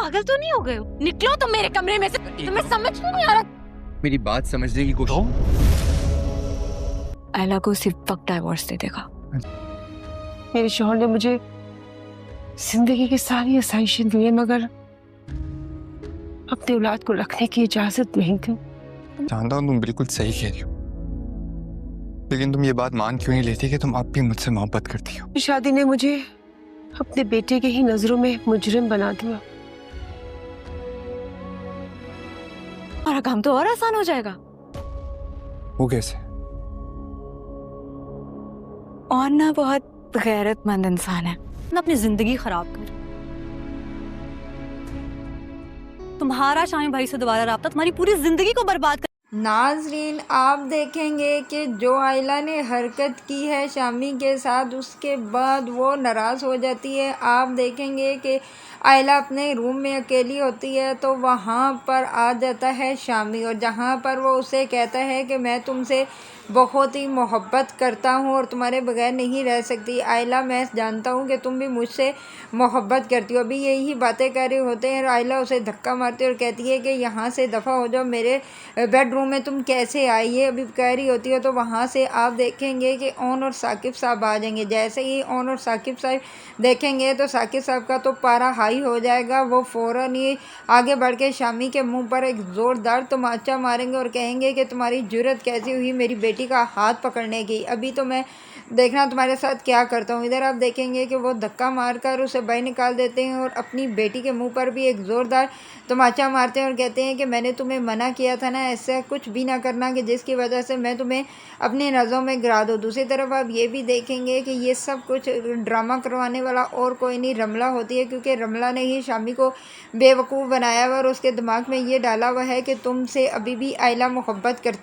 पागल तो नहीं हो गए हो? निकलो तुम मेरे कमरे में से। तुम्हें समझ क्यों नहीं आ रहा? मेरी बात समझने की कोशिश। आयला को सिर्फ वक्त डाइवोर्स दे देगा। मेरे शौहर ने मुझे जिंदगी की सारी आसाइशें दी है, मगर अपनी औलाद को रखने की इजाजत नहीं दी। जानता हूँ तुम बिल्कुल सही कह रही हो, लेकिन तुम ये बात मान क्यों नहीं लेती कि तुम अब भी मुझसे मोहब्बत करती हो? शादी ने मुझे अपने बेटे के ही नजरों में मुजरिम बना दिया। हमारा काम तो और आसान हो जाएगा। वो कैसे? और ना बहुत गैरतमंद इंसान है, ना अपनी जिंदगी खराब कर। तुम्हारा शामी भाई से दोबारा राब्ता तुम्हारी पूरी जिंदगी को बर्बाद कर। नाजरीन, आप देखेंगे कि जो आयला ने हरकत की है शामी के साथ, उसके बाद वो नाराज़ हो जाती है। आप देखेंगे कि आयला अपने रूम में अकेली होती है तो वहाँ पर आ जाता है शामी, और जहाँ पर वो उसे कहता है कि मैं तुमसे बहुत ही मोहब्बत करता हूँ और तुम्हारे बगैर नहीं रह सकती। आयला, मैं जानता हूँ कि तुम भी मुझसे मोहब्बत करती हो। अभी यही बातें कर रहे होते हैं और आयला उसे धक्का मारती है और कहती है कि यहाँ से दफ़ा हो जाओ, मेरे बेडरूम में तुम कैसे आई है? अभी कह रही होती है तो वहाँ से आप देखेंगे कि ओन और साकिब साहब आ जाएंगे। जैसे ही ओन और साकिब साहब देखेंगे तो साकिब साहब का तो पारा हाई हो जाएगा। वो फ़ौरन ही आगे बढ़ के शामी के मुंह पर एक ज़ोरदार तमाचा मारेंगे और कहेंगे कि तुम्हारी जुर्रत कैसी हुई मेरी बेटी का हाथ पकड़ने की? अभी तो मैं देखना तुम्हारे साथ क्या करता हूँ। इधर आप देखेंगे कि वो धक्का मारकर उसे बाहर निकाल देते हैं और अपनी बेटी के मुंह पर भी एक ज़ोरदार तमाचा मारते हैं और कहते हैं कि मैंने तुम्हें मना किया था ना, ऐसा कुछ भी ना करना कि जिसकी वजह से मैं तुम्हें अपनी नज़रों में गिरा दूँ। दूसरी तरफ आप ये भी देखेंगे कि ये सब कुछ ड्रामा करवाने वाला और कोई नहीं, रमला होती है, क्योंकि रमला ने ही शामी को बेवकूफ़ बनाया हुआ और उसके दिमाग में ये डाला हुआ है कि तुमसे अभी भी आयला मोहब्बत करती